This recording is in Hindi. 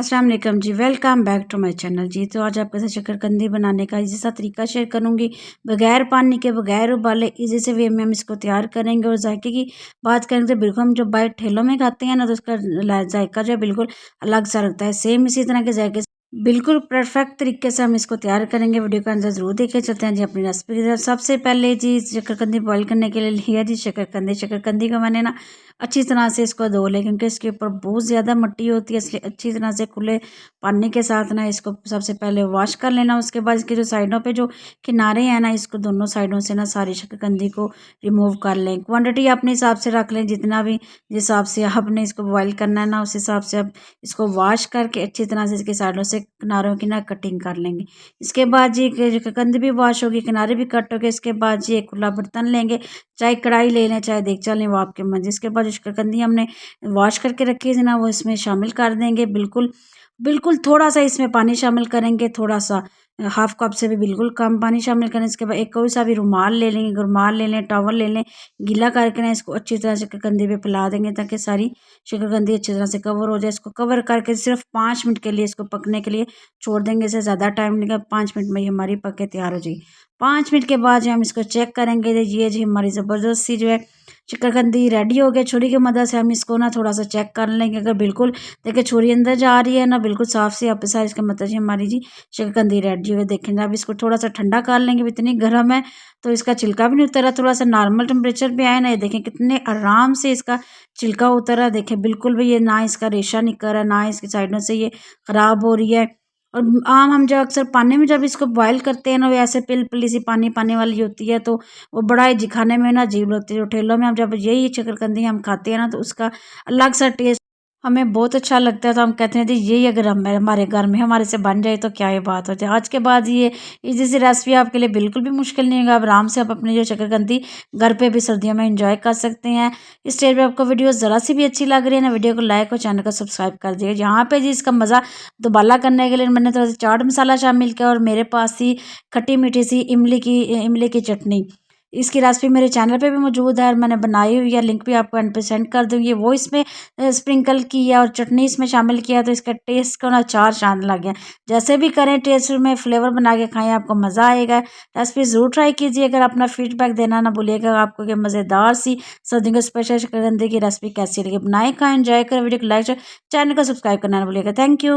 अस्सलाम वालेकुम जी। Welcome back to my channel जी। तो आज आपके साथ शकरकंदी बनाने का इजी सा तरीका शेयर करूंगी। बगैर पानी के, बगैर उबाले इजी से वे में हम इसको तैयार करेंगे। और जायके की बात करें तो बिल्कुल हम जो बाहर ठेलों में खाते हैं ना, तो उसका जायका जो है बिल्कुल अलग सा लगता है। सेम इसी तरह के जायके बिल्कुल परफेक्ट तरीके से हम इसको तैयार करेंगे। वीडियो का अंदर जरूर देखे। चलते हैं जी अपनी रेसिपी की तरफ। सबसे पहले जी शकरकंदी बॉईल करने के लिए लिया जी शकरकंदी को मैंने ना अच्छी तरह से इसको धो लें, क्योंकि इसके ऊपर बहुत ज़्यादा मिट्टी होती है, इसलिए अच्छी तरह से खुले पानी के साथ ना इसको सबसे पहले वॉश कर लेना। उसके बाद इसके जो साइडों पे जो किनारे हैं ना, इसको दोनों साइडों से ना सारी शकरकंदी को रिमूव कर लें। क्वांटिटी अपने हिसाब से रख लें, जितना भी जिस हिसाब से आपने इसको बॉयल करना है ना, उस हिसाब से आप इसको वॉश करके अच्छी तरह से इसके साइडों से किनारों की ना कटिंग कर लेंगे। इसके बाद जी शकरकंदी भी वॉश होगी, किनारे भी कट हो गए। इसके बाद जी एक खुला बर्तन लेंगे, चाहे कढ़ाई ले लें चाहे देगचा लें, वो आपके मर्जी। इसके बाद जो शकरकंदी हमने वॉश करके रखी थी ना, वो इसमें शामिल कर देंगे। बिल्कुल बिल्कुल थोड़ा सा इसमें पानी शामिल करेंगे, थोड़ा सा हाफ कप से भी बिल्कुल कम पानी शामिल करें। इसके बाद एक कोई सा भी रुमाल ले लेंगे, रुमाल ले लें, टॉवल ले लें, गीला करके ना इसको अच्छी तरह से शकरकंदी पे फैला देंगे, ताकि सारी शकरकंदी अच्छी तरह से कवर हो जाए। इसको कवर करके सिर्फ 5 मिनट के लिए इसको पकने के लिए छोड़ देंगे। इससे ज़्यादा टाइम नहीं लगा, 5 मिनट में ही हमारी पक के तैयार हो जाएगी। 5 मिनट के बाद जो हम इसको चेक करेंगे, ये जी हमारी ज़बरदस्त सी जो है शकरकंदी रेडी हो गई। छुरी की मदद से हम इसको ना थोड़ा सा चेक कर लेंगे। अगर बिल्कुल देखिए छुरी अंदर जा रही है ना, बिल्कुल साफ सी आप साइज का मतलब जी हमारी जी शकरकंदी रेडी हो गई। देखेंगे अब इसको थोड़ा सा ठंडा कर लेंगे। इतनी गर्म है तो इसका छिलका भी नहीं उतरा, थोड़ा सा नॉर्मल टेम्परेचर पे आए ना, ये देखें कितने आराम से इसका छिलका उतरा। देखें बिल्कुल भी ये ना इसका रेशा निकल रहा है, ना इसकी साइडों से ये खराब हो रही है। और आम हम जो अक्सर पानी में जब इसको बॉयल करते हैं ना, वो ऐसे पिल पिली सी पानी पानी वाली होती है, तो वो बड़ा ही खाने में ना अजीब लगती है। जो ठेलों में हम जब यही शकरकंदी हम खाते हैं ना, तो उसका अलग सा टेस्ट हमें बहुत अच्छा लगता है। तो हम कहते हैं जी यही अगर हमारे घर में हमारे से बन जाए तो क्या ही बात हो जाए। आज के बाद ये इजी सी रेसिपी आपके लिए बिल्कुल भी मुश्किल नहीं होगा। आप आराम से आप अपनी जो शकरकंदी घर पे भी सर्दियों में इंजॉय कर सकते हैं। इस स्टेज पे आपको वीडियो ज़रा सी भी अच्छी लग रही है ना, वीडियो को लाइक और चैनल को सब्सक्राइब कर दिए। यहाँ पे जी इसका मज़ा दोबाला करने के लिए मैंने थोड़ा सा चाट मसाला शामिल किया, और मेरे पास थी खट्टी मीठी सी इमली की चटनी। इसकी रेसिपी मेरे चैनल पे भी मौजूद है और मैंने बनाई हुई है, लिंक भी आपको एंड पे सेंड कर दूँगी। वो इसमें स्प्रिंकल किया और चटनी इसमें शामिल किया, तो इसका टेस्ट को ना चार चाँद लग गया। जैसे भी करें टेस्ट में फ्लेवर बना के खाएं, आपको मज़ा आएगा। रेसिपी ज़रूर ट्राई कीजिए। अगर अपना फीडबैक देना ना भूलिएगा आपको कि मज़ेदार सी सर्दियों की स्पेशल शकरकंदी की रेसिपी कैसी लगी। बनाए खाएं, एंजॉय करें। वीडियो को लाइक चैनल को सब्सक्राइब करना ना भूलिएगा। Thank you.